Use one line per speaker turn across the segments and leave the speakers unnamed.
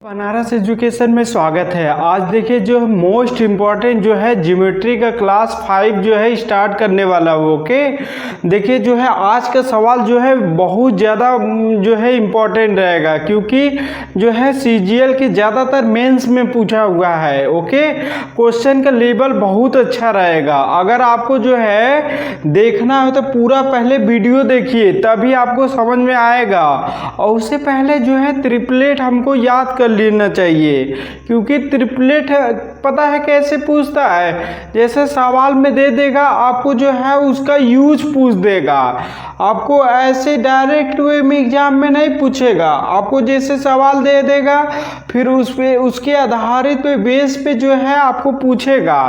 Banaras education में स्वागत है। आज देखिए जो मोस्ट इम्पॉर्टेंट जो है ज्योमेट्री का क्लास 5 जो है स्टार्ट करने वाला हूँ। ओके, देखिए जो है आज का सवाल जो है बहुत ज़्यादा जो है इम्पॉर्टेंट रहेगा, क्योंकि जो है सीजीएल के ज़्यादातर मेंस में पूछा हुआ है। ओके, क्वेश्चन का लेवल बहुत अच्छा रहेगा। अगर आपको जो है देखना हो तो पूरा पहले वीडियो देखिए, तभी आपको समझ में आएगा। और उससे पहले जो है ट्रिपलेट हमको याद कर लेना चाहिए, क्योंकि ट्रिपलेट पता है कैसे पूछता है। जैसे सवाल में दे देगा, आपको जो है उसका यूज पूछ देगा। आपको ऐसे डायरेक्ट वे में एग्जाम में नहीं पूछेगा। आपको जैसे सवाल दे देगा, फिर उस पे उसके आधारित पे बेस पे जो है आपको पूछेगा।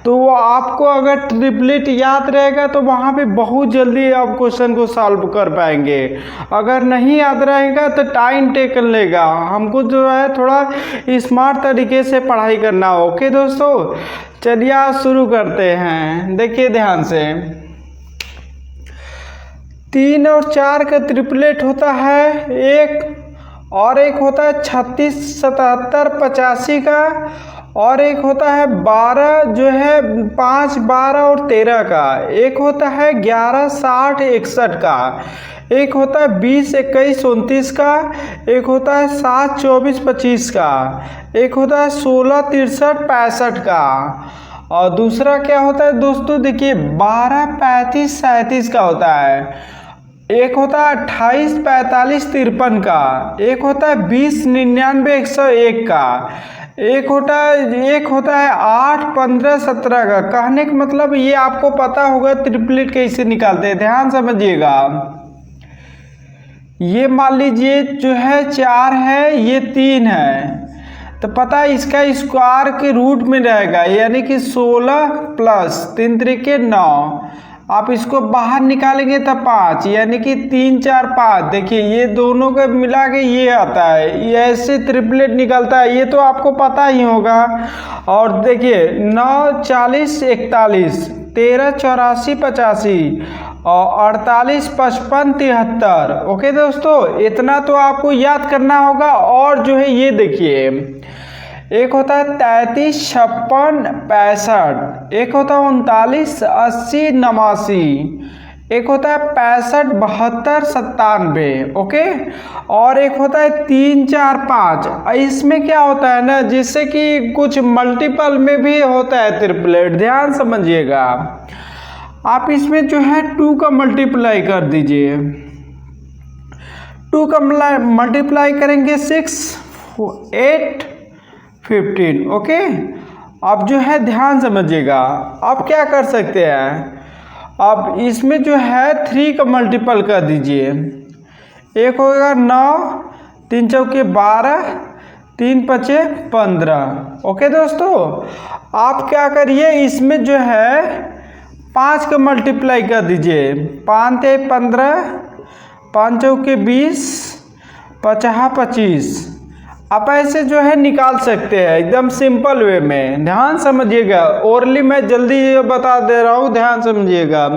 तो वो आपको अगर ट्रिपलेट याद रहेगा तो वहाँ पे बहुत जल्दी आप क्वेश्चन को सॉल्व कर पाएंगे। अगर नहीं याद रहेगा तो टाइम टेकन लेगा। हमको जो है थोड़ा स्मार्ट तरीके से पढ़ाई करना हो। ओके दोस्तों, चलिए आज शुरू करते हैं। देखिए ध्यान से, 3 और 4 का ट्रिपलेट होता है एक होता है 36, 77, 85 का, और एक होता है 12 जो है 5, 12 और 13 का। एक होता है 11, 60, 61 का। एक होता है 20, 21, 29 का। एक होता है 7, 24, 25 का। एक होता है 16, 63, 65 का। और दूसरा क्या होता है दोस्तों, देखिए 12, 35, 37 का होता है। एक होता है 28, 45, 53 का। एक होता है 20, 99, 101 का। एक होता है 8, 15, 17 का। कहने का मतलब ये आपको पता होगा ट्रिपलेट कैसे निकालते हैं। ध्यान समझिएगा, ये मान लीजिए जो है 4 है, ये 3 है, तो पता है इसका स्क्वायर के रूट में रहेगा, यानी कि 16 प्लस 3 त्रिके 9। आप इसको बाहर निकालेंगे तो 5, यानी कि 3, 4, 5। देखिए ये दोनों को मिला के ये आता है, ये ऐसे ट्रिपलेट निकलता है। ये तो आपको पता ही होगा। और देखिए 9, 40, 41, 13, 84, 85 और 48, 55, 73। ओके दोस्तों, इतना तो आपको याद करना होगा। और जो है ये देखिए, एक होता है 33, 56, 65। एक होता है 39, 80, 89। एक होता है 65, 72, 97। ओके, और एक होता है 3, 4, 5। इसमें क्या होता है ना, जिससे कि कुछ मल्टीपल में भी होता है ट्रिपलेट। ध्यान समझिएगा, आप इसमें जो है 2 का मल्टीप्लाई कर दीजिए। 2 का मल्टीप्लाई करेंगे 6, 8, 15। ओके, अब जो है ध्यान समझिएगा। अब क्या कर सकते हैं, अब इसमें जो है 3 का मल्टीपल कर दीजिए। एक होगा 9, 3 चौके 12, 3 पचे 15। ओके दोस्तों, आप क्या करिए, इसमें जो है 5 का मल्टीप्लाई कर दीजिए। 5 ते 15, 5 चौके 20, 50, 25। आप ऐसे जो है निकाल सकते हैं एकदम सिंपल वे में। ध्यान समझिएगा, ओरली मैं जल्दी बता दे रहा हूँ, ध्यान समझिएगा।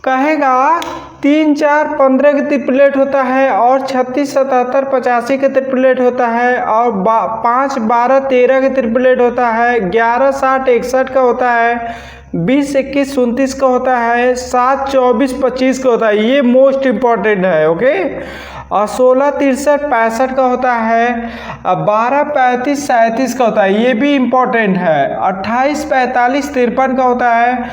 कहेगा 3, 4, 15 का ट्रिपलेट होता है, और 36, 77, 85 का ट्रिपलेट होता है, और 5, 12, 13 का ट्रिपलेट होता है, 11, 60, 61 का होता है, 20, 21, 29 का होता है, 7, 24, 25 का होता है। ये मोस्ट इम्पॉर्टेंट है। ओके, और 16, 63, 65 का होता है, 12, 35, 37 का होता है। ये भी इम्पोर्टेंट है। 28, 45, 53 का होता है,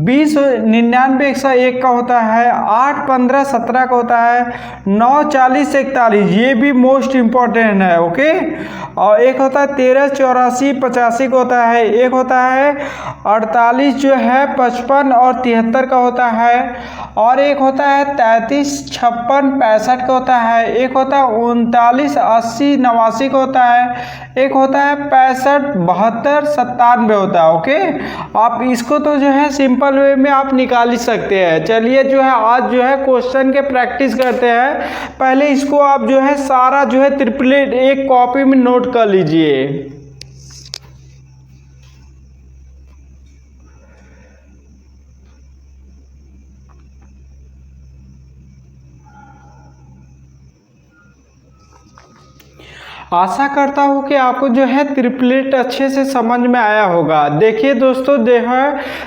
20, 99, 101 का होता है, 8, 15, 17 का होता है, 9, 40, 41। ये भी मोस्ट इम्पोर्टेंट है। ओके, और एक होता है 13, 84, 85 का होता है। एक होता है 48 जो है 55 और 73 का होता है। और एक होता है 33, 56, 65 का होता है। एक होता है 39, 80, 89 का होता है। एक होता है 65, 72, 97 होता है। ओके, आप इसको तो जो है सिंपल वे में आप निकाल ही सकते हैं। चलिए जो है आज जो है क्वेश्चन के प्रैक्टिस करते हैं। पहले इसको आप जो है सारा जो है ट्रिपलेट एक कॉपी में नोट कर लीजिए। आशा करता हूँ कि आपको जो है ट्रिपलेट अच्छे से समझ में आया होगा। देखिए दोस्तों,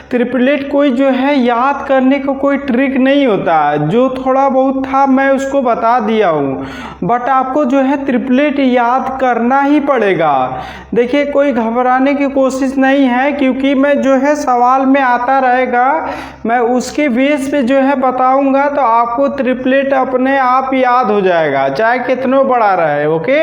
ट्रिपलेट कोई जो है याद करने को कोई ट्रिक नहीं होता, जो थोड़ा बहुत था मैं उसको बता दिया हूँ, बट आपको जो है ट्रिपलेट याद करना ही पड़ेगा। देखिए, कोई घबराने की कोशिश नहीं है, क्योंकि मैं जो है सवाल में आता रहेगा, मैं उसके बेस पे जो है बताऊंगा, तो आपको ट्रिपलेट अपने आप याद हो जाएगा, चाहे कितना बड़ा रहे। ओके,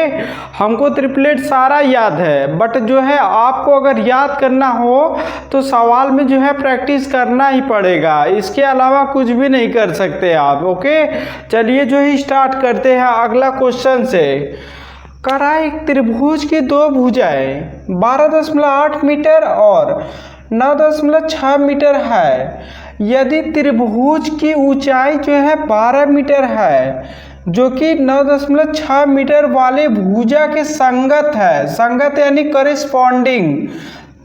हमको ट्रिपलेट सारा याद है, बट जो है आपको अगर याद करना हो तो सवाल में जो है प्रैक्टिस करना ही पड़ेगा, इसके अलावा कुछ भी नहीं कर सकते आप। ओके, चलिए जो है स्टार्ट करते हैं अगला क्वेश्चन से। करा एक त्रिभुज की दो भुजाएं 12.8 मीटर और 9.6 मीटर है। यदि त्रिभुज की ऊंचाई जो है 12 मीटर है, जो कि 9.6 मीटर वाले भुजा के संगत है, संगत यानी करेस्पॉन्डिंग,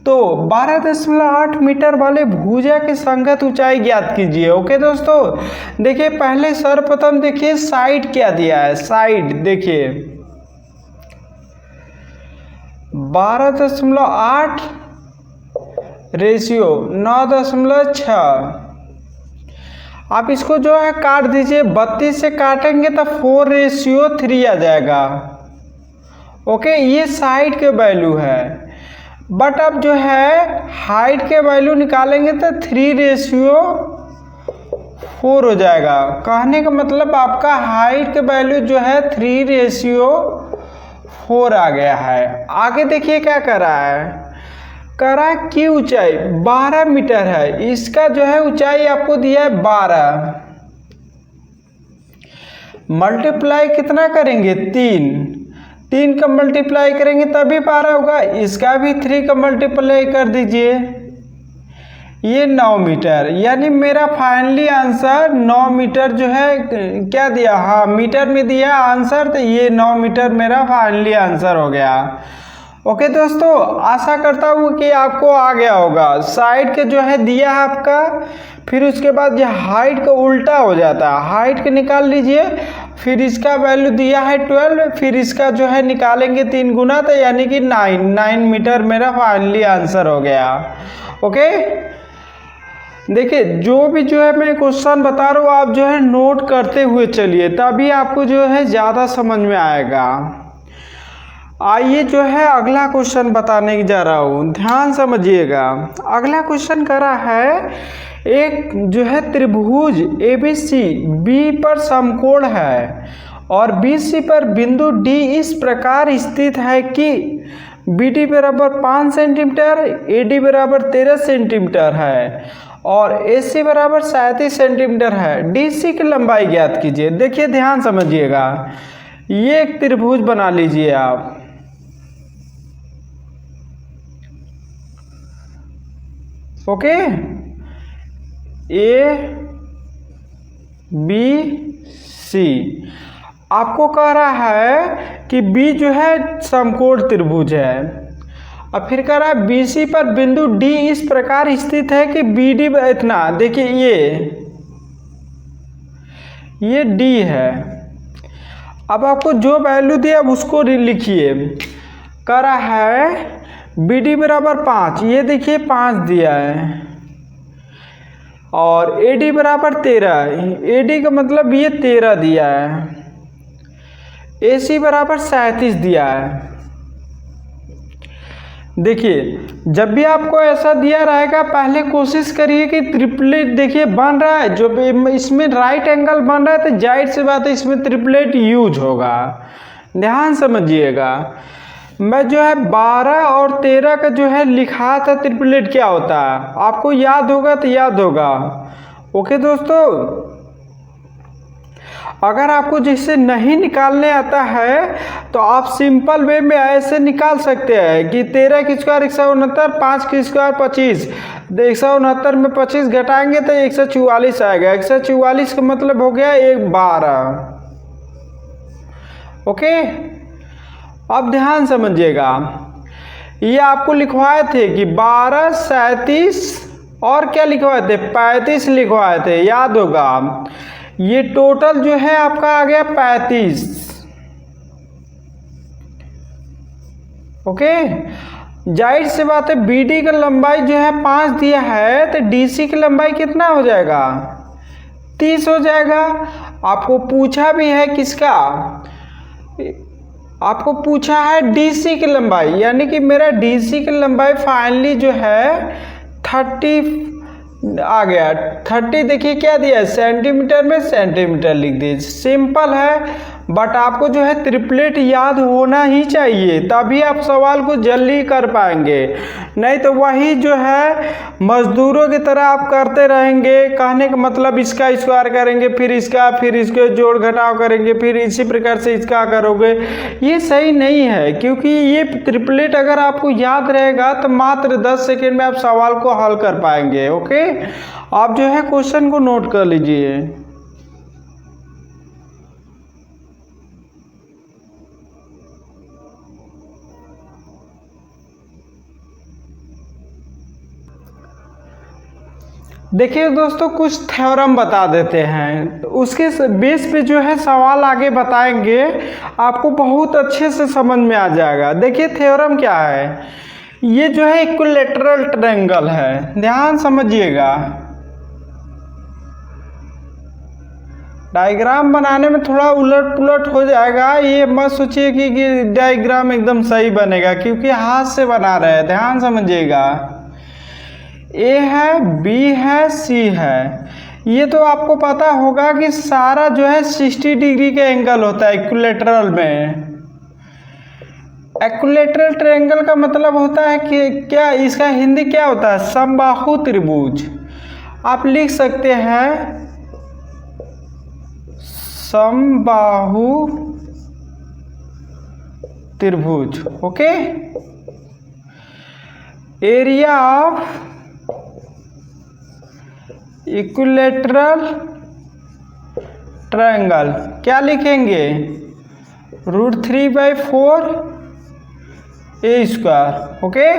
तो 12.8 मीटर वाले भुजा के संगत ऊंचाई ज्ञात कीजिए। ओके दोस्तों, देखिए पहले सर्वप्रथम देखिए साइड क्या दिया है। साइड देखिए 12.8 रेशियो 9.6। आप इसको जो है काट दीजिए, 32 से काटेंगे तो 4:3 आ जाएगा। ओके, ये साइड के वैल्यू है, बट अब जो है हाइट के वैल्यू निकालेंगे तो 3:4 हो जाएगा। कहने का मतलब आपका हाइट के वैल्यू जो है 3:4 आ गया है। आगे देखिए क्या कर रहा है, करा की ऊंचाई 12 मीटर है, इसका जो है ऊंचाई आपको दिया है 12, मल्टीप्लाई कितना करेंगे 3 का मल्टीप्लाई करेंगे तभी 12 होगा, इसका भी 3 का मल्टीप्लाई कर दीजिए, ये 9 मीटर। यानी मेरा फाइनली आंसर 9 मीटर जो है क्या दिया, हाँ मीटर में दिया आंसर, तो ये 9 मीटर मेरा फाइनली आंसर हो गया। ओके दोस्तों, आशा करता हूँ कि आपको आ गया होगा। साइड के जो है दिया है आपका, फिर उसके बाद ये हाइट का उल्टा हो जाता है, हाइट के निकाल लीजिए, फिर इसका वैल्यू दिया है 12, फिर इसका जो है निकालेंगे 3 गुना, तो यानी कि 9 मीटर मेरा फाइनली आंसर हो गया। ओके, देखिए जो भी जो है मैं क्वेश्चन बता रहा हूँ, आप जो है नोट करते हुए चलिए, तभी आपको जो है ज़्यादा समझ में आएगा। आइए जो है अगला क्वेश्चन बताने जा रहा हूँ, ध्यान समझिएगा। अगला क्वेश्चन करा है, एक जो है त्रिभुज ABC बी पर समकोण है और BC पर बिंदु D इस प्रकार स्थित है कि BD बराबर 5 सेंटीमीटर, AD बराबर 13 सेंटीमीटर है और AC बराबर 37 सेंटीमीटर है। DC की लंबाई ज्ञात कीजिए। देखिए ध्यान समझिएगा, ये एक त्रिभुज बना लीजिए आप। ओके, ABC आपको कह रहा है कि B जो है समकोण त्रिभुज है, और फिर कह रहा है BC पर बिंदु D इस प्रकार स्थित है कि BD इतना, देखिए ये D है। अब आपको जो वैल्यू दिया अब उसको लिखिए। कह रहा है BD बराबर 5, ये देखिए 5 दिया है, और AD बराबर 13, AD का मतलब ये 13 दिया है, AC बराबर 37 दिया है। देखिए जब भी आपको ऐसा दिया रहेगा, पहले कोशिश करिए कि ट्रिपलेट देखिए बन रहा है, जो इसमें राइट एंगल बन रहा है तो जाहिर सी बात है इसमें ट्रिपलेट यूज होगा। ध्यान समझिएगा, मैं जो है 12 और 13 का जो है लिखा था ट्रिपलेट क्या होता है, आपको याद होगा तो याद होगा। ओके दोस्तों, अगर आपको जिससे नहीं निकालने आता है तो आप सिंपल वे में ऐसे निकाल सकते हैं कि 13 की स्क्वायर 169, 5 की स्क्वायर 25, 169 में 25 घटाएंगे तो 144 आएगा, 144 का मतलब हो गया 12। ओके, अब ध्यान समझिएगा, ये आपको लिखवाए थे कि 12, 37 और क्या लिखवाए थे, 35 लिखवाए थे, याद होगा। ये टोटल जो है आपका आ गया 35। ओके, जाहिर सी बात है BD का लंबाई जो है 5 दिया है तो DC की लंबाई कितना हो जाएगा, 30 हो जाएगा। आपको पूछा भी है किसका, आपको पूछा है DC की लंबाई, यानी कि मेरा DC की लंबाई फाइनली जो है 30 आ गया। 30 देखिए क्या दिया है, सेंटीमीटर में सेंटीमीटर लिख दीजिए, सिंपल है। बट आपको जो है ट्रिपलेट याद होना ही चाहिए, तभी आप सवाल को जल्दी कर पाएंगे, नहीं तो वही जो है मजदूरों की तरह आप करते रहेंगे। कहने का मतलब इसका स्क्वायर करेंगे, फिर इसका, फिर इसके जोड़ घटाव करेंगे, फिर इसी प्रकार से इसका करोगे, ये सही नहीं है। क्योंकि ये ट्रिपलेट अगर आपको याद रहेगा तो मात्र 10 सेकेंड में आप सवाल को हल कर पाएंगे। ओके, आप जो है क्वेश्चन को नोट कर लीजिए। देखिए दोस्तों, कुछ थ्योरम बता देते हैं, तो उसके बेस पे जो है सवाल आगे बताएंगे, आपको बहुत अच्छे से समझ में आ जाएगा। देखिए थ्योरम क्या है, ये जो है इक्विलैटरल ट्रायंगल है, ध्यान समझिएगा। डायग्राम बनाने में थोड़ा उलट पुलट हो जाएगा, ये मत सोचिए कि डायग्राम एकदम सही बनेगा, क्योंकि हाथ से बना रहे हैं, ध्यान समझिएगा। A है, B है, C है, ये तो आपको पता होगा कि सारा जो है 60 डिग्री का एंगल होता है इक्विलैटरल में। इक्विलैटरल ट्रायंगल का मतलब होता है कि क्या, इसका हिंदी क्या होता है, समबाहु त्रिभुज। आप लिख सकते हैं समबाहु त्रिभुज। Okay, area of equilateral triangle क्या लिखेंगे, √3/4 A²। ओके,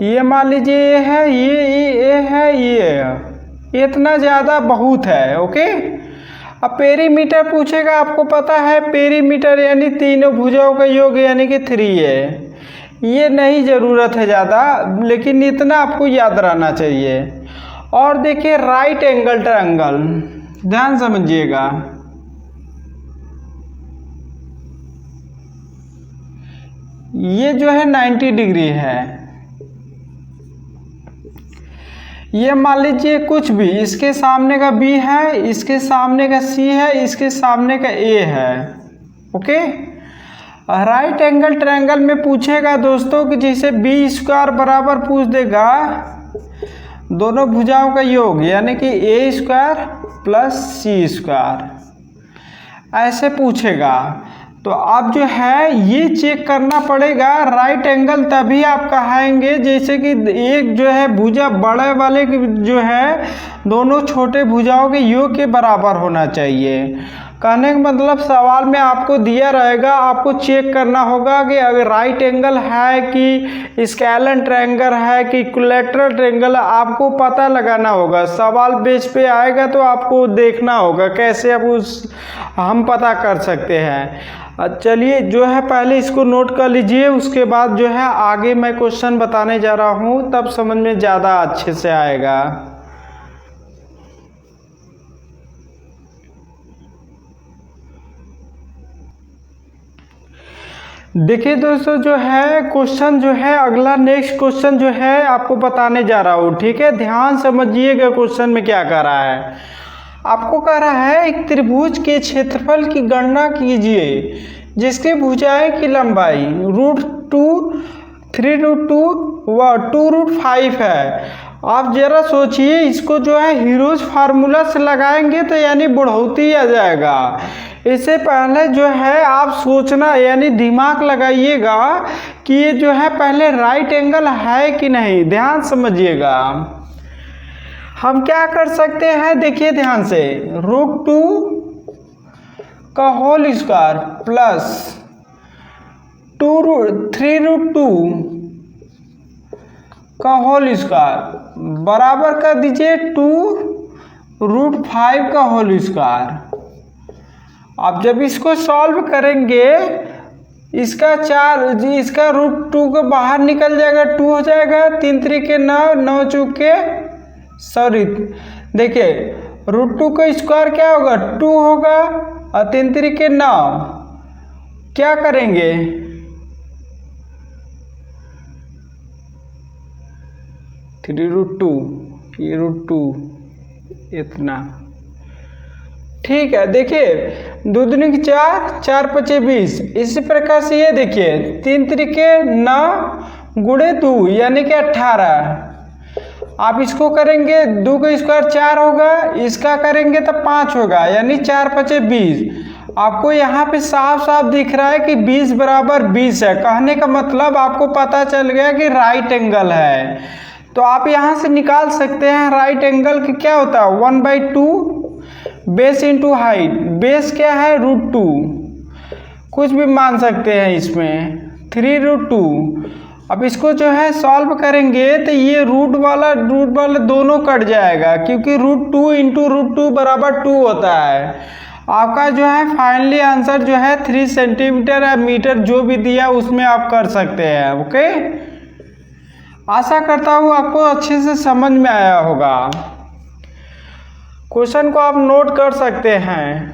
ये मान लीजिए ये है, ये है, ये इतना ज़्यादा बहुत है। ओके, अब पेरीमीटर पूछेगा, आपको पता है पेरीमीटर यानी तीनों भुजाओं का योग यानी कि 3 है। ये नहीं ज़रूरत है ज़्यादा, लेकिन इतना आपको याद रहना चाहिए। और देखिए राइट एंगल ट्रायंगल, ध्यान समझिएगा, ये जो है 90 डिग्री है। ये मान लीजिए कुछ भी, इसके सामने का B है, इसके सामने का C है, इसके सामने का A है। ओके, राइट एंगल ट्रायंगल में पूछेगा दोस्तों कि जैसे B² बराबर पूछ देगा दोनों भुजाओं का योग यानी कि A² + C², ऐसे पूछेगा। तो आप जो है ये चेक करना पड़ेगा राइट एंगल, तभी आप कहेंगे जैसे कि एक जो है भुजा बड़े वाले जो है दोनों छोटे भुजाओं के योग के बराबर होना चाहिए। कहने का मतलब सवाल में आपको दिया रहेगा, आपको चेक करना होगा कि अगर राइट एंगल है कि स्केलन ट्रायंगल है कि इक्विलैटरल ट्रायंगल, आपको पता लगाना होगा। सवाल बेस पे आएगा तो आपको देखना होगा कैसे आप हम पता कर सकते हैं। चलिए जो है पहले इसको नोट कर लीजिए, उसके बाद जो है आगे मैं क्वेश्चन बताने जा रहा हूँ, तब समझ में ज़्यादा अच्छे से आएगा। देखिए दोस्तों, जो है क्वेश्चन जो है अगला नेक्स्ट क्वेश्चन जो है आपको बताने जा रहा हूँ, ठीक है। ध्यान समझिएगा क्वेश्चन में क्या कह रहा है। आपको कह रहा है एक त्रिभुज के क्षेत्रफल की गणना कीजिए जिसके भुजाएं की लंबाई √2, 3√2 व 2√5 है। आप जरा सोचिए, इसको जो है हीरोज फार्मूला से लगाएंगे तो यानी बढ़ोतरी आ जाएगा। इससे पहले जो है आप सोचना यानी दिमाग लगाइएगा कि ये जो है पहले राइट एंगल है कि नहीं। ध्यान समझिएगा, हम क्या कर सकते हैं, देखिए ध्यान से, √2 का होल स्क्वायर प्लस 3√2 का होल स्क्वायर बराबर कर दीजिए 2√5 का होल स्क्वायर। अब जब इसको सॉल्व करेंगे इसका 4 जी, इसका √2 को बाहर निकल जाएगा, 2 हो जाएगा, 3 3 9, 9 चौके सॉरी देखिए √2 का स्क्वायर क्या होगा 2 होगा और 3 3 9। क्या करेंगे 3√2 ये √2 इतना ठीक है। देखिए 2 दूनी 4, 4 5 20। इसी प्रकार से ये देखिए 3 3 9 गुणे 2 यानी कि 18। आप इसको करेंगे 2 का स्क्वायर 4 होगा, इसका करेंगे तो 5 होगा, यानी 4 5 20। आपको यहाँ पे साफ साफ दिख रहा है कि 20 बराबर 20 है। कहने का मतलब आपको पता चल गया कि राइट एंगल है। तो आप यहाँ से निकाल सकते हैं राइट एंगल की क्या होता है 1/2 बेस इंटू हाइट। बेस क्या है √2, कुछ भी मान सकते हैं इसमें 3√2। अब इसको जो है सॉल्व करेंगे तो ये रूट वाला दोनों कट जाएगा, क्योंकि √2 इंटू √2 बराबर 2 होता है। आपका जो है फाइनली आंसर जो है 3 सेंटीमीटर या मीटर जो भी दिया उसमें आप कर सकते हैं। ओके, आशा करता हूँ आपको अच्छे से समझ में आया होगा। क्वेश्चन को आप नोट कर सकते हैं।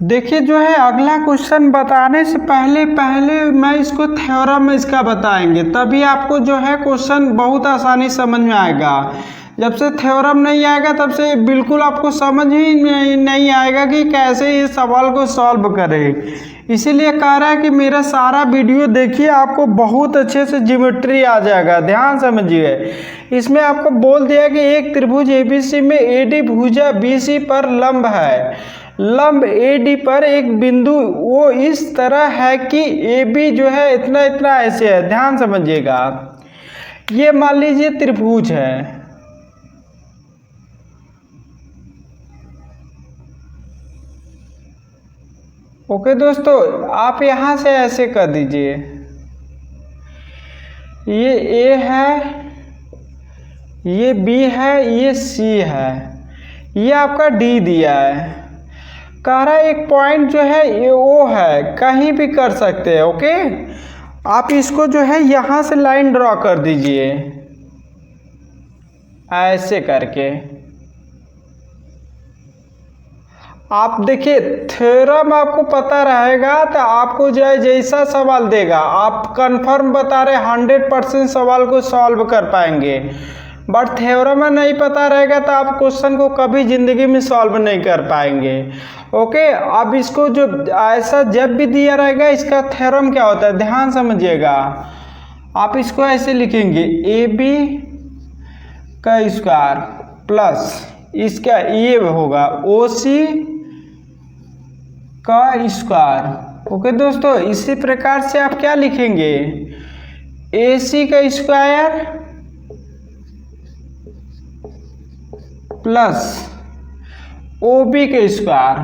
देखिए जो है अगला क्वेश्चन बताने से पहले मैं इसको थ्योरम में इसका बताएंगे, तभी आपको जो है क्वेश्चन बहुत आसानी समझ में आएगा। जब से थ्योरम नहीं आएगा तब से बिल्कुल आपको समझ ही नहीं आएगा कि कैसे ये सवाल को सॉल्व करें। इसीलिए कह रहा है कि मेरा सारा वीडियो देखिए, आपको बहुत अच्छे से ज्योमेट्री आ जाएगा। ध्यान समझिए, इसमें आपको बोल दिया कि एक त्रिभुज ABC में AD भुजा BC पर लंब है। लंब AD पर एक बिंदु वो इस तरह है कि AB जो है इतना इतना ऐसे है। ध्यान समझिएगा, ये मान लीजिए त्रिभुज है। ओके दोस्तों, आप यहां से ऐसे कर दीजिए, ये A है, ये B है, ये C है, ये आपका D दिया है। कह रहा है एक पॉइंट जो है ये O है, कहीं भी कर सकते हैं। ओके, आप इसको जो है यहां से लाइन ड्रॉ कर दीजिए ऐसे करके। आप देखिए थ्योरम आपको पता रहेगा तो आपको जो है जैसा सवाल देगा आप कंफर्म बता रहे 100% सवाल को सॉल्व कर पाएंगे। बट थ्योरम नहीं पता रहेगा तो आप क्वेश्चन को कभी जिंदगी में सॉल्व नहीं कर पाएंगे। ओके, अब इसको जो ऐसा जब भी दिया रहेगा इसका थ्योरम क्या होता है ध्यान समझिएगा। आप इसको ऐसे लिखेंगे AB का स्क्वायर प्लस इसका ये होगा OC का स्क्वायर। ओके दोस्तों, इसी प्रकार से आप क्या लिखेंगे AC का स्क्वायर प्लस OB के स्क्वायर।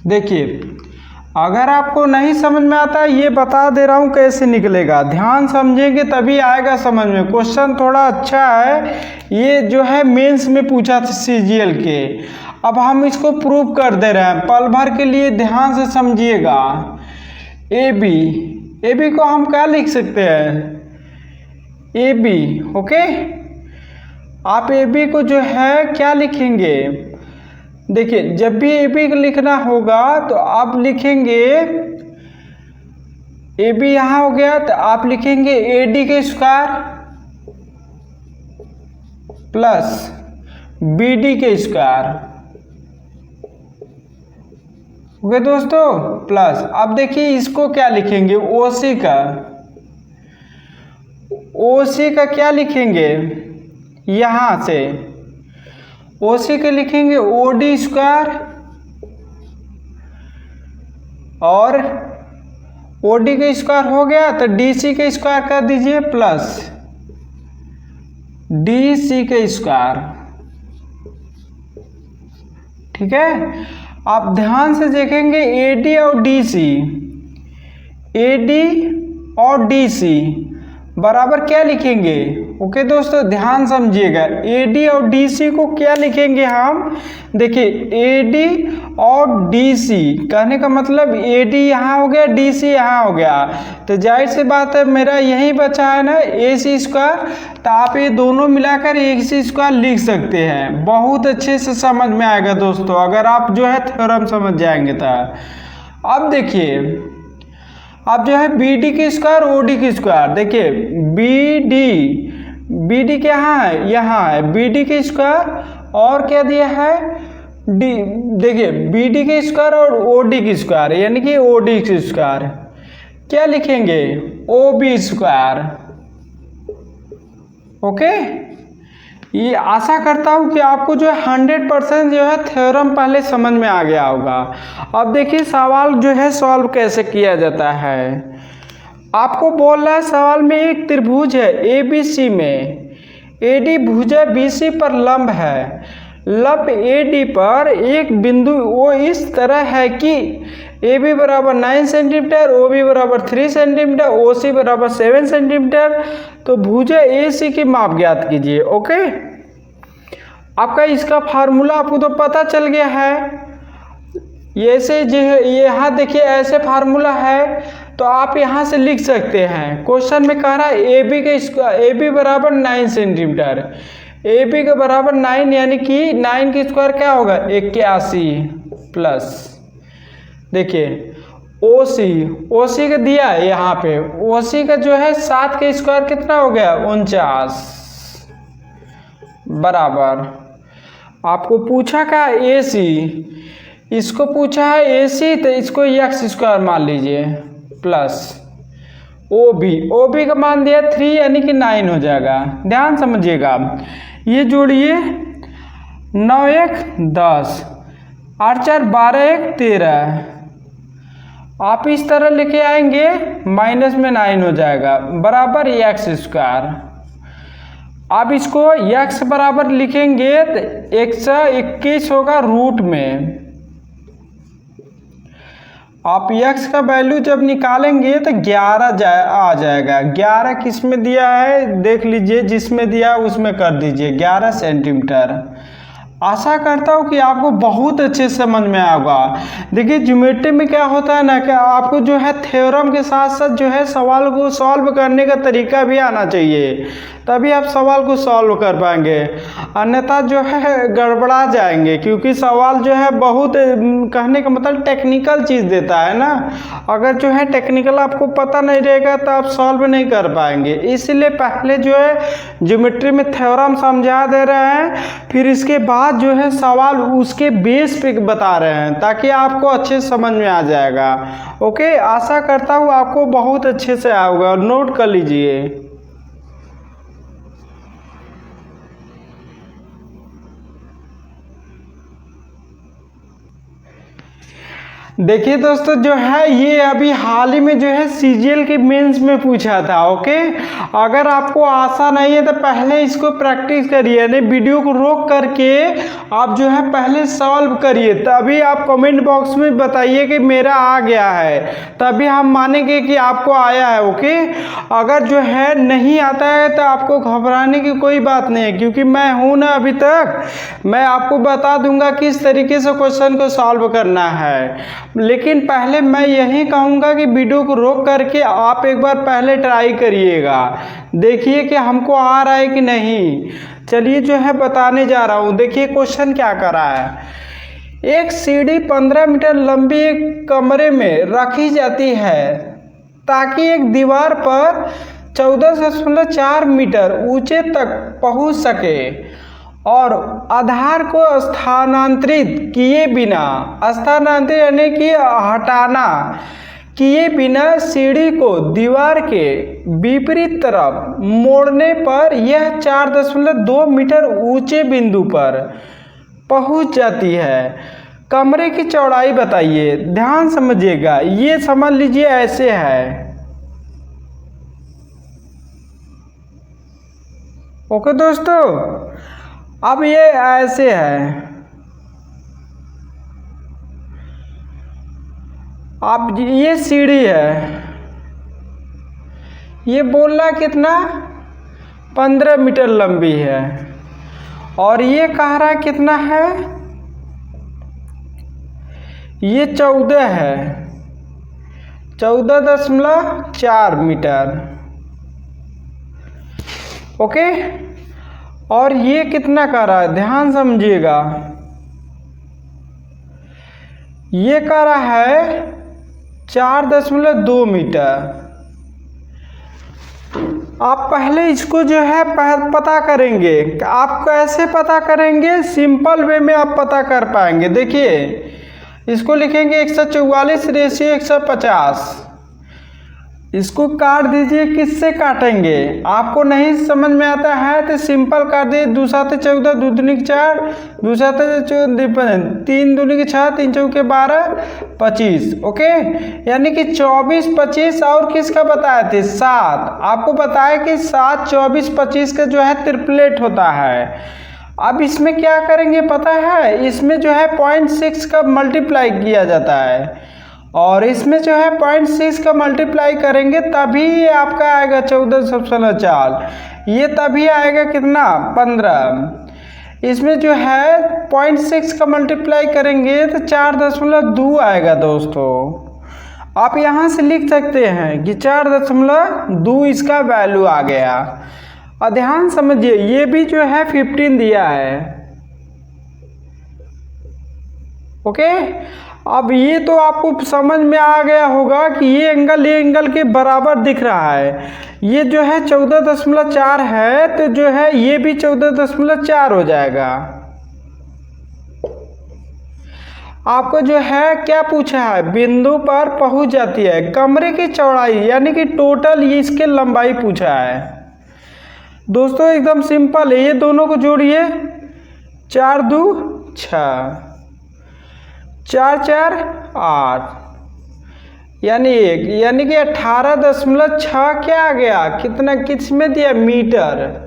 देखिए अगर आपको नहीं समझ में आता ये बता दे रहा हूँ कैसे निकलेगा, ध्यान समझेंगे तभी आएगा समझ में। क्वेश्चन थोड़ा अच्छा है, ये जो है मेंस में पूछा था CGL के। अब हम इसको प्रूव कर दे रहे हैं पल भर के लिए, ध्यान से समझिएगा। AB को हम क्या लिख सकते हैं AB। ओके, आप AB को जो है क्या लिखेंगे, देखिए जब भी AB को लिखना होगा तो आप लिखेंगे AB यहाँ हो गया तो आप लिखेंगे AD के स्क्वायर प्लस BD के स्क्वायर। ओके दोस्तों, प्लस अब देखिए इसको क्या लिखेंगे OC का क्या लिखेंगे यहाँ से OC के लिखेंगे OD स्क्वायर और OD का स्क्वायर हो गया तो DC के स्क्वायर कर दीजिए प्लस डी सी का स्क्वायर। ठीक है, आप ध्यान से देखेंगे एडी और डी सी, एडी और डी सी बराबर क्या लिखेंगे। ओके दोस्तों, ध्यान समझिएगा, एडी और डी सी को क्या लिखेंगे हम। देखिए एडी और डी सी कहने का मतलब एडी यहाँ हो गया, डी सी यहाँ हो गया, तो जाहिर सी बात है मेरा यही बचा है ना ए सी स्क्वायर, तो आप ये दोनों मिलाकर ए सी स्क्वायर लिख सकते हैं। बहुत अच्छे से समझ में आएगा दोस्तों अगर आप जो है थ्योरम समझ जाएंगे तो। अब देखिए, अब जो है बी डी की स्क्वायर ओ डी की स्क्वायर, देखिए बी डी क्या है, यहाँ है बी डी की स्क्वायर और क्या दिया है डी, देखिए बी डी की स्क्वायर और ओ डी की स्क्वायर, यानी कि ओ डी की स्क्वायर क्या लिखेंगे, ओ बी स्क्वायर। ओके, ये आशा करता हूँ कि आपको जो है 100% जो है थ्योरम पहले समझ में आ गया होगा। अब देखिए सवाल जो है सॉल्व कैसे किया जाता है। आपको बोल रहा है सवाल में एक त्रिभुज है ए बी सी में, ए डी भुजा बी सी पर लंब है, लंब ए डी पर एक बिंदु ओ इस तरह है कि ए बी बराबर 9 सेंटीमीटर, ओ बी बराबर 3 सेंटीमीटर, ओ सी बराबर 7 सेंटीमीटर, तो भुजा ए सी की माप ज्ञात कीजिए। ओके, आपका इसका फार्मूला आपको तो पता चल गया है, ये से जो यहाँ देखिए ऐसे फार्मूला है, तो आप यहाँ से लिख सकते हैं। क्वेश्चन में कह रहा है ए बी के ए बी बराबर 9 सेंटीमीटर, ए बी के बराबर 9 यानी कि 9 की स्क्वायर क्या होगा 81 प्लस, देखिए ओ सी का दिया है यहाँ पे, ओ सी का जो है 7 के स्क्वायर कितना हो गया 49 बराबर, आपको पूछा क्या ए सी, इसको पूछा है ए सी, तो इसको एक्स स्क्वायर मान लीजिए प्लस ओ बी का मान दिया 3 यानी कि 9 हो जाएगा। ध्यान समझिएगा, ये जोड़िए 9 1 10, 8 4 12 1 13, आप इस तरह लेके आएंगे माइनस में 9 हो जाएगा बराबर एक्स स्क्वायर। आप इसको एक्स बराबर लिखेंगे तो 121 होगा रूट में, आप x का वैल्यू जब निकालेंगे तो 11 आ जाएगा। 11 किस में दिया है देख लीजिए, जिसमें दिया है उसमें कर दीजिए 11 सेंटीमीटर। आशा करता हूँ कि आपको बहुत अच्छे से समझ में आएगा। देखिए ज्योमेट्री में क्या होता है ना कि आपको जो है थ्योरम के साथ साथ जो है सवाल को सॉल्व करने का तरीका भी आना चाहिए, तभी आप सवाल को सॉल्व कर पाएंगे, अन्यथा जो है गड़बड़ा जाएंगे, क्योंकि सवाल जो है बहुत कहने का मतलब टेक्निकल चीज़ देता है ना। अगर जो है टेक्निकल आपको पता नहीं रहेगा तो आप सॉल्व नहीं कर पाएंगे, इसीलिए पहले जो है ज्योमेट्री में थ्योरम समझा दे रहे हैं, फिर इसके बाद जो है सवाल उसके बेस पे बता रहे हैं ताकि आपको अच्छे से समझ में आ जाएगा। ओके, आशा करता हूँ आपको बहुत अच्छे से आएगा, नोट कर लीजिए। देखिए दोस्तों जो है ये अभी हाल ही में जो है सीजीएल के मेंस में पूछा था। ओके, अगर आपको आशा नहीं है तो पहले इसको प्रैक्टिस करिए, यानी वीडियो को रोक करके आप जो है पहले सॉल्व करिए, तभी आप कमेंट बॉक्स में बताइए कि मेरा आ गया है, तभी हम मानेंगे कि आपको आया है। ओके, अगर जो है नहीं आता है तो आपको घबराने की कोई बात नहीं है, क्योंकि मैं हूं ना अभी तक, मैं आपको बता दूंगा किस तरीके से क्वेश्चन को सॉल्व करना है। लेकिन पहले मैं यही कहूँगा कि वीडियो को रोक करके आप एक बार पहले ट्राई करिएगा, देखिए कि हमको आ रहा है कि नहीं। चलिए जो है बताने जा रहा हूँ। देखिए क्वेश्चन क्या कर रहा है, एक सीढ़ी 15 मीटर लंबी एक कमरे में रखी जाती है ताकि एक दीवार पर 14.4 मीटर ऊंचे तक पहुंच सके और आधार को स्थानांतरित किए बिना, स्थानांतरित यानी कि हटाना किए बिना सीढ़ी को दीवार के विपरीत तरफ मोड़ने पर यह 4.2 मीटर ऊंचे बिंदु पर पहुंच जाती है। कमरे की चौड़ाई बताइए। ध्यान समझिएगा, ये समझ लीजिए ऐसे है। ओके दोस्तों, अब ये ऐसे है, अब ये सीढ़ी है, ये बोलना कितना 15 मीटर लंबी है, और ये कह रहा कितना है, ये 14 है, 14.4 मीटर। ओके, और ये कितना कह रहा है, ध्यान समझिएगा, ये कह रहा है 4.2 मीटर। आप पहले इसको जो है पता करेंगे। आप कैसे पता करेंगे, सिंपल वे में आप पता कर पाएंगे। देखिए, इसको लिखेंगे 144/150, इसको काट दीजिए। किससे काटेंगे, आपको नहीं समझ में आता है तो सिंपल काट दीजिए। 2 7 14, 2 दूनी 4, 2 7 14, 3 दूनी 6, 3 चौके 12, 25। ओके, यानी कि 24 25 और किसका बताए थे, 7। आपको बताया कि 7 24 25 का जो है ट्रिपलेट होता है। अब इसमें क्या करेंगे पता है, इसमें जो है 0.6 का मल्टीप्लाई किया जाता है, और इसमें जो है 0.6 का मल्टीप्लाई करेंगे तभी ये आपका आएगा 14.4। ये तभी आएगा कितना 15। इसमें जो है 0.6 का मल्टीप्लाई करेंगे तो 4.2 आएगा दोस्तों। आप यहाँ से लिख सकते हैं कि 4.2 इसका वैल्यू आ गया। और ध्यान समझिए, ये भी जो है 15 दिया है। ओके, अब ये तो आपको समझ में आ गया होगा कि ये एंगल के बराबर दिख रहा है। ये जो है 14.4 है, तो जो है ये भी 14.4 हो जाएगा। आपको जो है क्या पूछा है, बिंदु पर पहुंच जाती है, कमरे की चौड़ाई यानी कि टोटल ये इसके लंबाई पूछा है। दोस्तों एकदम सिंपल है, ये दोनों को जोड़िए, 4 2 6, 4 4 8, यानी 1, यानी कि 18.6 क्या आ गया, कितना किस में दिया, मीटर।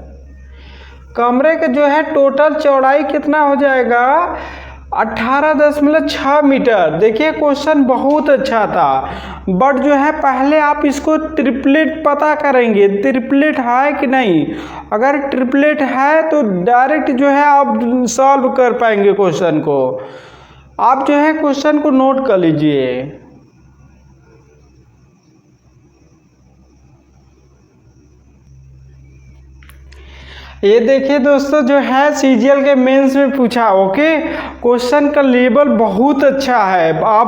कमरे का जो है टोटल चौड़ाई कितना हो जाएगा, 18.6 मीटर। देखिए क्वेश्चन बहुत अच्छा था, बट जो है पहले आप इसको ट्रिपलेट पता करेंगे, ट्रिपलेट है कि नहीं। अगर ट्रिपलेट है तो डायरेक्ट जो है आप सॉल्व कर पाएंगे क्वेश्चन को। आप जो है क्वेश्चन को नोट कर लीजिए। ये देखिए दोस्तों, जो है सीजीएल के मेंस में पूछा। ओके, क्वेश्चन का लेवल बहुत अच्छा है। आप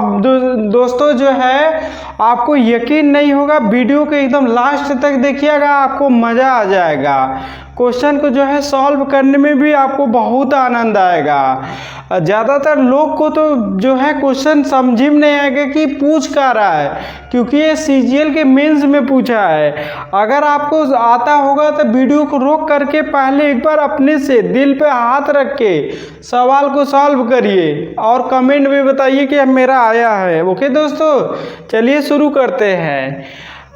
दोस्तों जो है आपको यकीन नहीं होगा, वीडियो के एकदम लास्ट तक देखिएगा, आपको मज़ा आ जाएगा। क्वेश्चन को जो है सॉल्व करने में भी आपको बहुत आनंद आएगा। ज़्यादातर लोग को तो जो है क्वेश्चन समझ में नहीं आएगा कि पूछ क्या रहा है, क्योंकि ये सीजीएल के मेंस में पूछा है। अगर आपको आता होगा तो वीडियो को रोक करके पहले एक बार अपने से दिल पे हाथ रख के सवाल को सॉल्व करिए और कमेंट में बताइए कि मेरा आया है। ओके दोस्तों, चलिए शुरू करते हैं।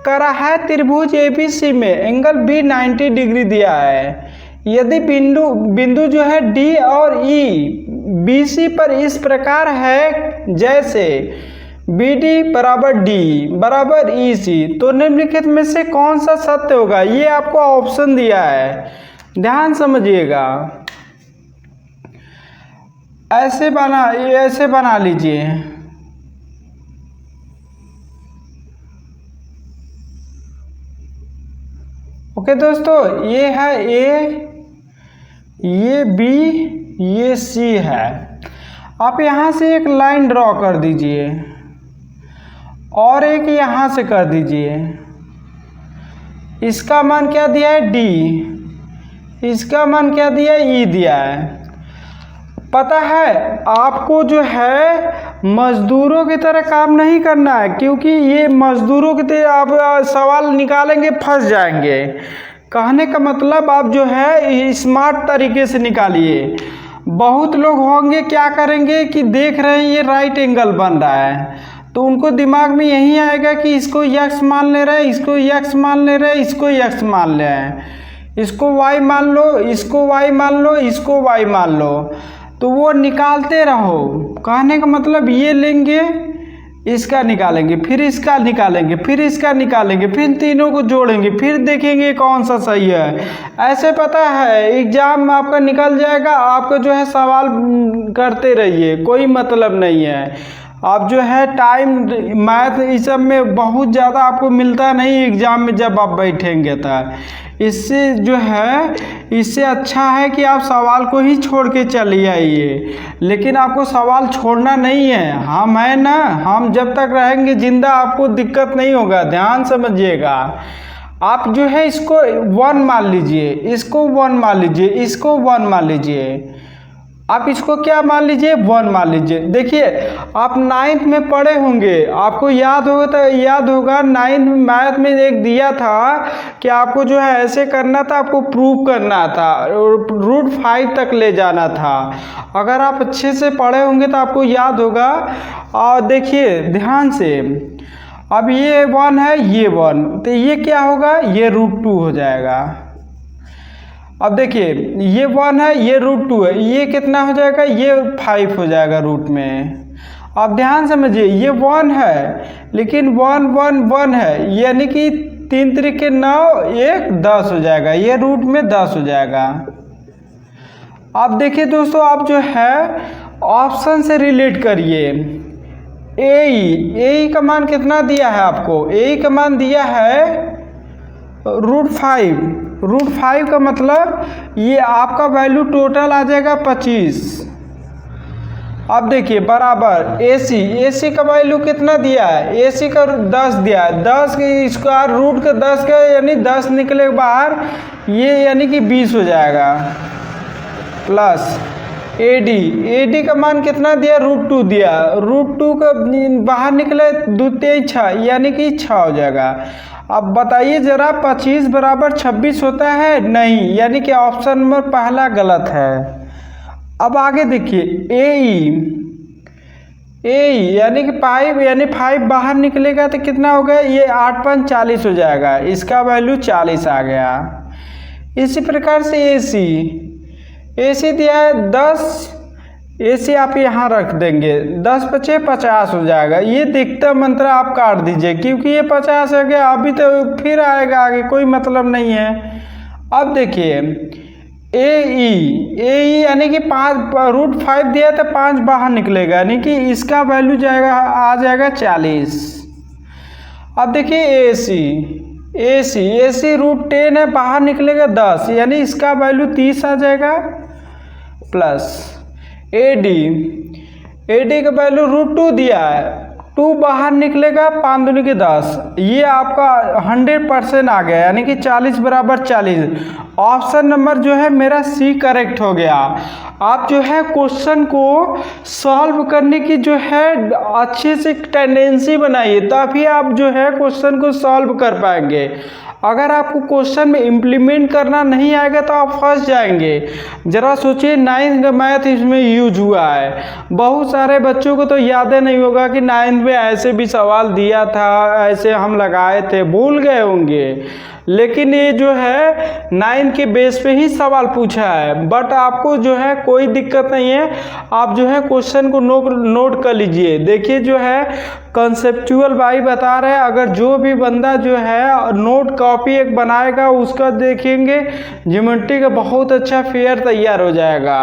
करा है त्रिभुज एबीसी में एंगल बी 90 डिग्री दिया है। यदि बिंदु जो है डी और ई बीसी पर इस प्रकार है जैसे BD बराबर D बराबर EC, तो निम्नलिखित में से कौन सा सत्य होगा। ये आपको ऑप्शन दिया है, ध्यान समझिएगा। ऐसे बना लीजिए। ओके दोस्तों, ये है A, ये B, ये C है। आप यहाँ से एक लाइन ड्रॉ कर दीजिए और एक यहाँ से कर दीजिए। इसका मान क्या दिया है, D, इसका मान क्या दिया है, E दिया है। पता है आपको जो है मजदूरों की तरह काम नहीं करना है, क्योंकि ये मजदूरों की तरह आप सवाल निकालेंगे फंस जाएंगे। कहने का मतलब आप जो है स्मार्ट तरीके से निकालिए। बहुत लोग होंगे क्या करेंगे कि देख रहे हैं ये राइट एंगल बन रहा है, तो उनको दिमाग में यही आएगा कि इसको यक्स मान ले रहे हैं, इसको यक्स मान ले रहे हैं, इसको यक्स मान ले रहे हैं। इसको y मान लो, इसको y मान लो, इसको y मान लो, तो वो निकालते रहो। कहने का मतलब ये लेंगे, इसका निकालेंगे, फिर इसका निकालेंगे, फिर इसका निकालेंगे, फिर तीनों को जोड़ेंगे, फिर देखेंगे कौन सा सही है। ऐसे पता है एग्जाम में आपका निकल जाएगा। आपको जो है सवाल करते रहिए, कोई मतलब नहीं है। आप जो है टाइम मैथ इस सब में बहुत ज़्यादा आपको मिलता नहीं एग्ज़ाम में जब आप बैठेंगे तो। इससे जो है, इससे अच्छा है कि आप सवाल को ही छोड़ के चले आइए, लेकिन आपको सवाल छोड़ना नहीं है। हम हैं ना, हम जब तक रहेंगे जिंदा आपको दिक्कत नहीं होगा, ध्यान समझिएगा। आप जो है इसको 1 मान लीजिए, इसको 1 मान लीजिए, इसको 1 मान लीजिए, आप इसको क्या मान लीजिए 1 मान लीजिए। देखिए आप 9th में पढ़े होंगे, आपको याद होगा तो याद होगा 9th मैथ में एक दिया था कि आपको जो है ऐसे करना था, आपको प्रूव करना था, √5 तक ले जाना था। अगर आप अच्छे से पढ़े होंगे तो आपको याद होगा। और देखिए ध्यान से, अब ये 1 है, ये 1, तो ये क्या होगा, ये √2 हो जाएगा। अब देखिए ये 1 है, ये √2 है, ये कितना हो जाएगा, ये 5 हो जाएगा रूट में। अब ध्यान समझिए, ये 1 है, लेकिन 1 1 1 है, यानी कि 3 3 9, 1 10 हो जाएगा, ये रूट में 10 हो जाएगा। अब देखिए दोस्तों, आप जो है ऑप्शन से रिलेट करिए। ए का मान कितना दिया है आपको, ए का मान दिया है √5। √5 का मतलब ये आपका वैल्यू टोटल आ जाएगा 25। अब देखिए बराबर AC का वैल्यू कितना दिया है, AC का 10 दिया है, 10 के स्क्वायर रूट का 10 का यानी 10 निकले बाहर, ये यानी कि 20 हो जाएगा। प्लस AD का मान कितना दिया, √2 दिया, √2 का बाहर निकले 2 3 6 यानी कि 6 हो जाएगा। अब बताइए जरा 25 बराबर 26 होता है, नहीं, यानी कि ऑप्शन नंबर पहला गलत है। अब आगे देखिए AE यानी कि 5, यानी 5 बाहर निकलेगा तो कितना होगा, ये 8 5 40 हो जाएगा, इसका वैल्यू 40 आ गया। इसी प्रकार से AC दिया है 10, AC आप यहाँ रख देंगे, 10 5 50 हो जाएगा। ये दिखता मंत्र आप काट दीजिए, क्योंकि ये 50 है गया, अभी तो फिर आएगा आगे, कोई मतलब नहीं है। अब देखिए AE यानी कि 5 √5 दिया तो 5 बाहर निकलेगा, यानी कि इसका वैल्यू जाएगा, आ जाएगा 40। अब देखिए AC √10 है, बाहर निकलेगा 10, यानी इसका वैल्यू 30 आ जाएगा। प्लस AD का वैल्यू √2 दिया है, 2 बाहर निकलेगा, 5 दूनी के 10, ये आपका 100% आ गया, यानी कि 40 बराबर 40। ऑप्शन नंबर जो है मेरा C करेक्ट हो गया। आप जो है क्वेश्चन को सॉल्व करने की जो है अच्छे से टेंडेंसी बनाइए, तभी आप जो है क्वेश्चन को सॉल्व कर पाएंगे। अगर आपको क्वेश्चन में इम्प्लीमेंट करना नहीं आएगा तो आप फंस जाएंगे। ज़रा सोचिए 9th का मैथ इसमें यूज हुआ है, बहुत सारे बच्चों को तो याद नहीं होगा कि 9th में ऐसे भी सवाल दिया था, ऐसे हम लगाए थे, भूल गए होंगे। लेकिन ये जो है 9th के बेस पे ही सवाल पूछा है, बट आपको जो है कोई दिक्कत नहीं है, आप जो है क्वेश्चन को नोट कर लीजिए। देखिए जो है कंसेप्चुअल भाई बता रहे हैं, अगर जो भी बंदा जो है नोट कॉपी एक बनाएगा, उसका देखेंगे ज्योमेट्री का बहुत अच्छा फेयर तैयार हो जाएगा,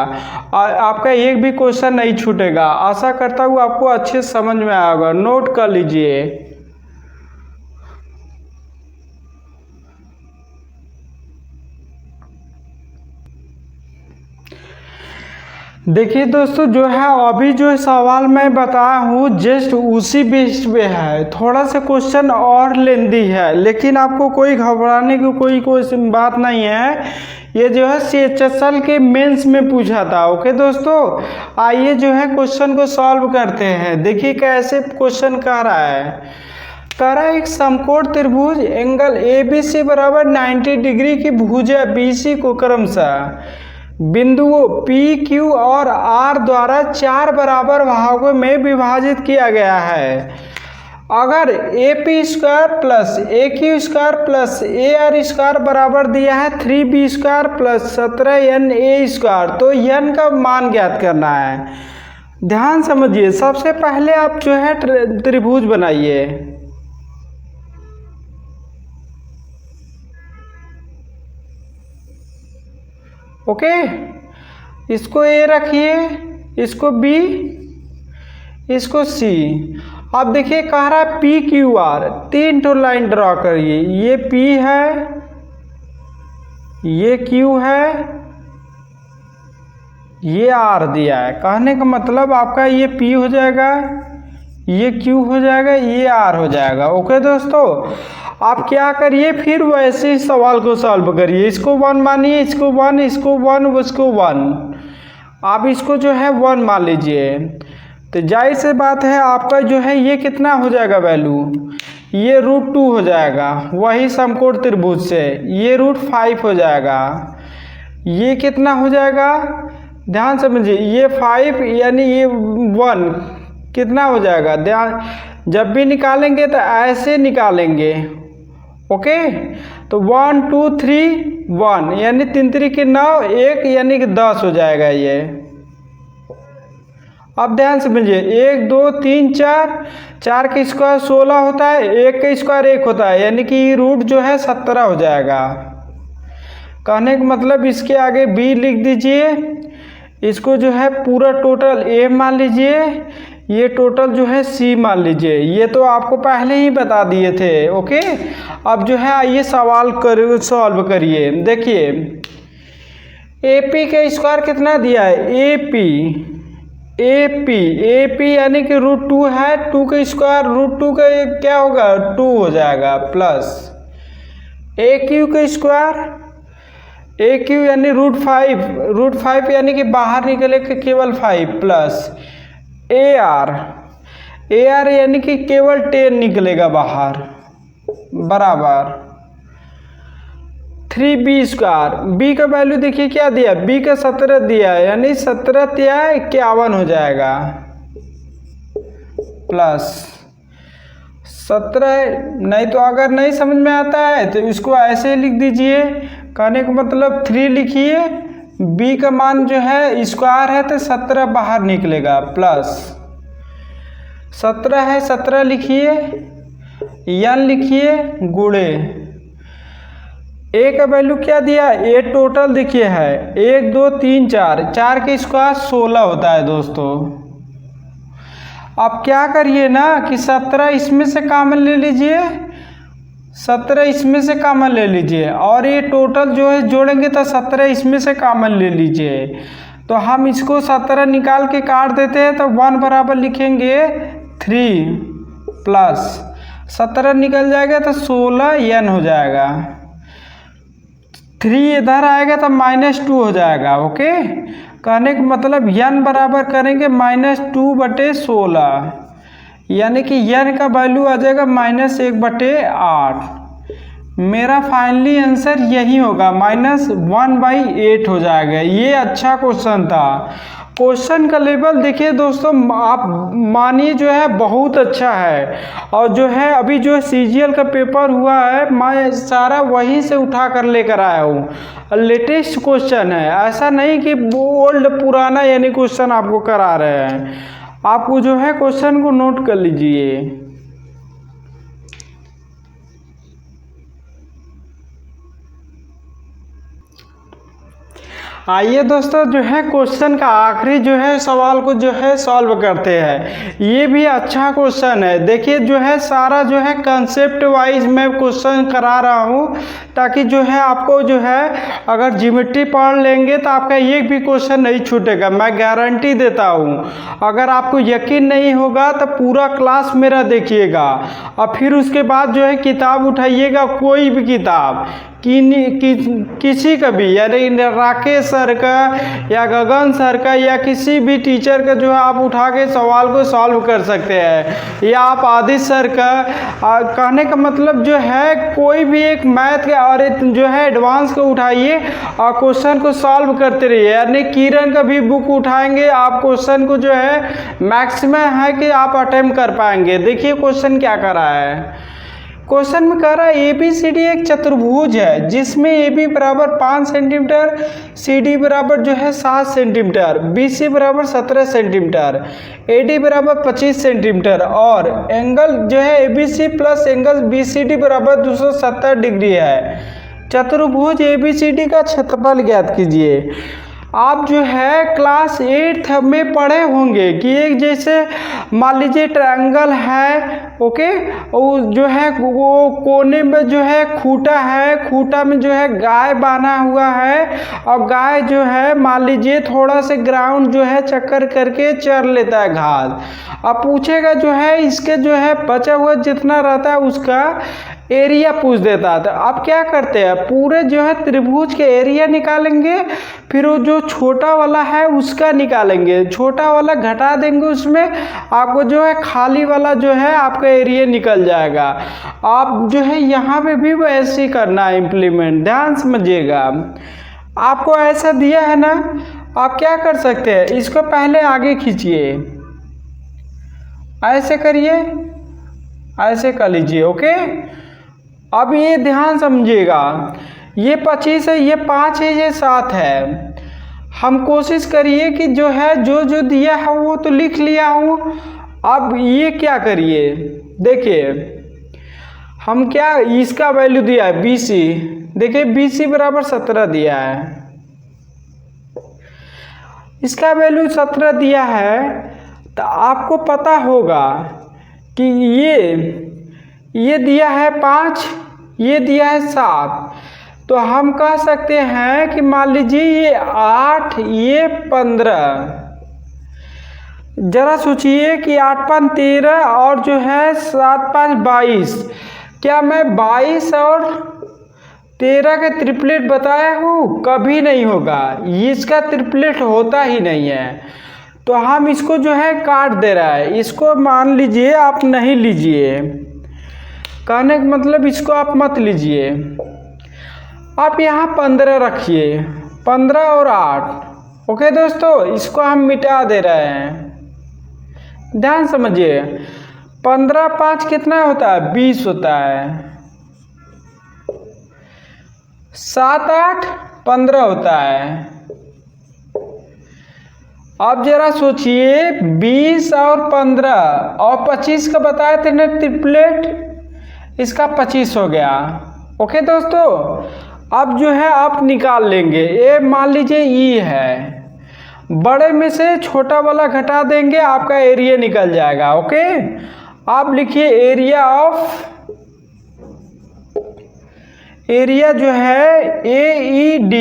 आपका एक भी क्वेश्चन नहीं छूटेगा। आशा करता हूँ आपको अच्छे समझ में आएगा, नोट कर लीजिए। देखिए दोस्तों, जो है अभी जो सवाल मैं बताया हूँ जस्ट उसी बेस पे है, थोड़ा सा क्वेश्चन और लेंदी है, लेकिन आपको कोई घबराने की कोई बात नहीं है। ये जो है CHSL के मेंस में पूछा था। ओके दोस्तों, आइए जो है क्वेश्चन को सॉल्व करते हैं। देखिए कैसे क्वेश्चन कर रहा है, एक समकोण त्रिभुज एंगल ABC बराबर 90 डिग्री की भुजा BC को क्रमशः बिंदुओं P, Q और R द्वारा 4 बराबर भागों में विभाजित किया गया है। अगर A P square plus A Q square plus A R square बराबर दिया है 3b स्क्वायर प्लस 17n ए स्क्वायर, तो n का मान ज्ञात करना है। ध्यान समझिए, सबसे पहले आप जो है त्रिभुज बनाइए। ओके, इसको ए रखिए, इसको बी, इसको सी। अब देखिए कह रहा है पी क्यू आर, 3 तो लाइन ड्रॉ करिए। ये पी है, ये क्यू है, ये आर दिया है। कहने का मतलब आपका ये पी हो जाएगा, ये क्यू हो जाएगा, ये आर हो जाएगा। ओके दोस्तों, आप क्या करिए फिर वैसे ही सवाल को सॉल्व करिए। इसको 1 मानिए, इसको 1, इसको 1, उसको 1। आप इसको जो है 1 मान लीजिए, तो जाहिर सी बात है आपका जो है ये कितना हो जाएगा वैल्यू, ये √2 हो जाएगा। वही समकोण त्रिभुज से ये √5 हो जाएगा। ये कितना हो जाएगा, ध्यान समझिए, ये 5 यानी ये 1 कितना हो जाएगा। ध्यान, जब भी निकालेंगे तो ऐसे निकालेंगे। ओके, तो 1 2 3 1 यानी 3 3 के 9, 1 यानी कि 10 हो जाएगा ये। अब ध्यान समझिए, 1 2 3 4, 4 का स्क्वायर 16 होता है, 1 का स्क्वायर 1 होता है, यानी कि रूट जो है 17 हो जाएगा। कहने का मतलब इसके आगे b लिख दीजिए, इसको जो है पूरा टोटल a मान लीजिए, ये टोटल जो है c मान लीजिए। ये तो आपको पहले ही बता दिए थे। ओके, अब जो है आइए सवाल सॉल्व करिए। देखिए AP का स्क्वायर कितना दिया है, AP यानी कि √2 है, 2 का स्क्वायर √2 का क्या होगा, 2 हो जाएगा, प्लस AQ का स्क्वायर, AQ यानी √5 यानी कि बाहर निकलेगा केवल 5, प्लस AR यानी कि केवल 10 निकलेगा बाहर, बराबर 3b स्क्वायर। b का वैल्यू देखिए क्या दिया, b का 17 दिया है, यानी 17 या 51 हो जाएगा, प्लस 17। नहीं तो अगर नहीं समझ में आता है तो इसको ऐसे लिख दीजिए। कहने का मतलब 3 लिखिए, b का मान जो है स्क्वायर है तो 17 बाहर निकलेगा, प्लस 17 है, 17 लिखिए, n लिखिए, गुणे a का वैल्यू क्या दिया, a टोटल देखिए है 1 2 3 4, 4 के स्क्वायर 16 होता है दोस्तों। अब क्या करिए ना कि 17 इसमें से कॉमन ले लीजिए, 17 इसमें से कॉमन ले लीजिए, और ये टोटल जो है जोड़ेंगे तो 17 इसमें से कॉमन ले लीजिए। तो हम इसको 17 निकाल के काट देते हैं, तो 1 बराबर लिखेंगे 3, प्लस 17 निकल जाएगा तो 16n हो जाएगा, 3 इधर आएगा तो -2 हो जाएगा। ओके, कहने का मतलब n बराबर करेंगे -2/16, यानी कि n का वैल्यू आ जाएगा -1/8। मेरा फाइनली आंसर यही होगा, -1/8 हो जाएगा। ये अच्छा क्वेश्चन था। क्वेश्चन का लेवल देखिए दोस्तों, आप मानिए जो है बहुत अच्छा है। और जो है अभी जो CGL का पेपर हुआ है, मैं सारा वहीं से उठा कर लेकर आया हूँ। लेटेस्ट क्वेश्चन है, ऐसा नहीं कि ओल्ड पुराना यानी क्वेश्चन आपको करा रहे हैं। आपको जो है क्वेश्चन को नोट कर लीजिए। आइए दोस्तों, जो है क्वेश्चन का आखिरी जो है सवाल को जो है सॉल्व करते हैं। ये भी अच्छा क्वेश्चन है। देखिए जो है सारा जो है कंसेप्ट वाइज मैं क्वेश्चन करा रहा हूँ, ताकि जो है आपको जो है अगर ज्योमेट्री पढ़ लेंगे तो आपका एक भी क्वेश्चन नहीं छूटेगा, मैं गारंटी देता हूँ। अगर आपको यकीन नहीं होगा तो पूरा क्लास मेरा देखिएगा, और फिर उसके बाद जो है किताब उठाइएगा, कोई भी किताब, किसी का भी, यानी राकेश सर का या गगन सर का या किसी भी टीचर का जो है आप उठा के सवाल को सॉल्व कर सकते हैं, या आप आदित्य सर का। कहने का मतलब जो है कोई भी एक मैथ का और जो है एडवांस को उठाइए और क्वेश्चन को सॉल्व करते रहिए। यानी किरण का भी बुक उठाएंगे आप, क्वेश्चन को जो है मैक्सिमम है कि आप अटेम्प्ट कर पाएंगे। देखिए क्वेश्चन क्या कर रहा है। क्वेश्चन में कह रहा है ABCD एक चतुर्भुज है जिसमें AB बराबर 5 सेंटीमीटर, CD बराबर जो है 7 सेंटीमीटर, BC बराबर 17 सेंटीमीटर, AD बराबर 25 सेंटीमीटर और एंगल जो है ABC प्लस एंगल BCD बराबर 270 डिग्री है। चतुर्भुज ABCD का क्षेत्रफल ज्ञात कीजिए। आप जो है क्लास 8 में पढ़े होंगे कि एक जैसे मान लीजिए ट्रायंगल है, ओके, और जो है वो कोने में जो है खूंटा है, खूंटा में जो है गाय बांधा हुआ है और गाय जो है मान लीजिए थोड़ा से ग्राउंड जो है चक्कर करके चर लेता है घास। अब पूछेगा जो है इसके जो है बचा हुआ जितना रहता है उसका एरिया पूछ देता है। तो आप क्या करते हैं, पूरे जो है त्रिभुज के एरिया निकालेंगे, फिर वो जो छोटा वाला है उसका निकालेंगे, छोटा वाला घटा देंगे, उसमें आपको जो है खाली वाला जो है आपका एरिया निकल जाएगा। आप जो है यहाँ पे भी वैसे ही करना है इम्प्लीमेंट, ध्यान समझिएगा। आपको ऐसा दिया है ना, आप क्या कर सकते हैं, इसको पहले आगे खींचिए, ऐसे करिए, ऐसे कर लीजिए, ओके। अब ये ध्यान समझिएगा, ये 25 है, ये 5 है, ये 7 है। हम कोशिश करिए कि जो है जो जो दिया है वो तो लिख लिया हूँ। अब ये क्या करिए, देखिए हम क्या इसका वैल्यू दिया है BC, देखिए BC बराबर 17 दिया है, इसका वैल्यू 17 दिया है। तो आपको पता होगा कि ये दिया है 5, ये दिया है 7, तो हम कह सकते हैं कि मान लीजिए ये 8, ये 15। जरा सोचिए कि 8 5 13 और जो है 7 5 22, क्या मैं 22 और 13 के ट्रिपलेट बताया हूँ? कभी नहीं होगा, इसका ट्रिपलेट होता ही नहीं है। तो हम इसको जो है काट दे रहा है, इसको मान लीजिए आप नहीं लीजिए, कहने का मतलब इसको आप मत लीजिए। आप यहाँ 15 रखिए, 15 और 8, ओके दोस्तों, इसको हम मिटा दे रहे हैं, ध्यान समझिए। 15 5 कितना होता है, 20 होता है, 7 8 15 होता है। अब जरा सोचिए 20 और 15 और 25 का बताए थे ना ट्रिपलेट, इसका 25 हो गया, ओके दोस्तों। अब जो है आप निकाल लेंगे, ये मान लीजिए E है, बड़े में से छोटा वाला घटा देंगे, आपका एरिया निकल जाएगा, ओके। आप लिखिए एरिया जो है AED,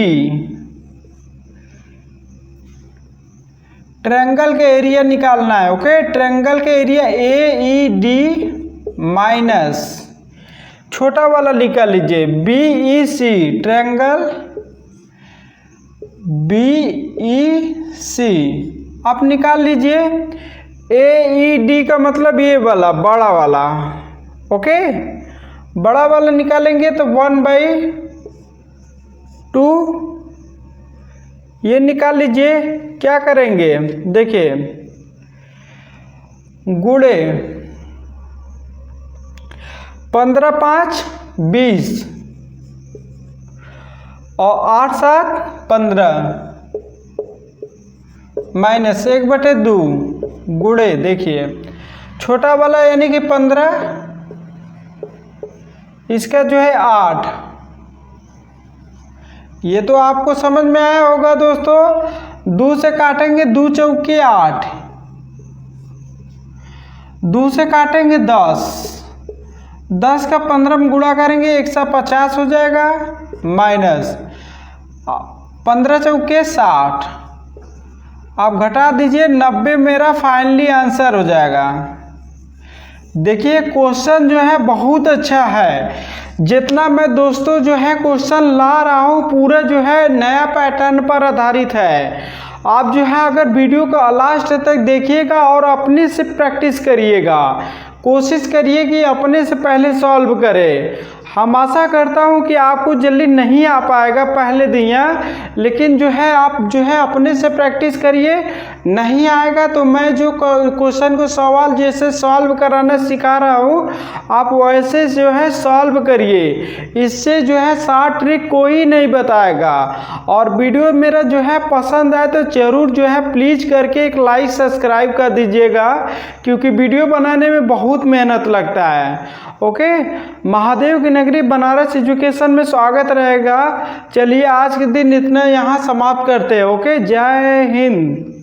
ट्रायंगल के एरिया निकालना है, ओके। ट्रायंगल के एरिया AED माइनस छोटा वाला निकाल लीजिए BEC, ट्रायंगल BEC आप निकाल लीजिए। AED का मतलब ये वाला बड़ा वाला, ओके, बड़ा वाला निकालेंगे तो 1/2 ये निकाल लीजिए। क्या करेंगे, देखिए गुणे 15 5 20 और 8 7 15 माइनस 1/2 गुणे, देखिए छोटा वाला यानी कि 15, इसका जो है 8। ये तो आपको समझ में आया होगा दोस्तों। 2 से काटेंगे 2 चौके 8, 2 से काटेंगे 10, 10 का 15 में गुणा करेंगे 150 हो जाएगा, माइनस 15 चौके 60, आप घटा दीजिए 90 मेरा फाइनली आंसर हो जाएगा। देखिए क्वेश्चन जो है बहुत अच्छा है। जितना मैं दोस्तों जो है क्वेश्चन ला रहा हूँ पूरा जो है नया पैटर्न पर आधारित है। आप जो है अगर वीडियो को लास्ट तक देखिएगा और अपने से प्रैक्टिस करिएगा, कोशिश करिए कि अपने से पहले सॉल्व करें। हम आशा करता हूं कि आपको जल्दी नहीं आ पाएगा पहले दिया, लेकिन जो है आप जो है अपने से प्रैक्टिस करिए। नहीं आएगा तो मैं जो क्वेश्चन को सवाल जैसे सॉल्व कराना सिखा रहा हूँ आप वैसे जो है सॉल्व करिए। इससे जो है शॉर्ट ट्रिक कोई नहीं बताएगा। और वीडियो मेरा जो है पसंद आए तो ज़रूर जो है प्लीज़ करके एक लाइक सब्सक्राइब कर दीजिएगा, क्योंकि वीडियो बनाने में बहुत मेहनत लगता है। ओके, महादेव की नगरी बनारस एजुकेशन में स्वागत रहेगा। चलिए आज के दिन इतना यहाँ समाप्त करते हैं। ओके, जय हिंद।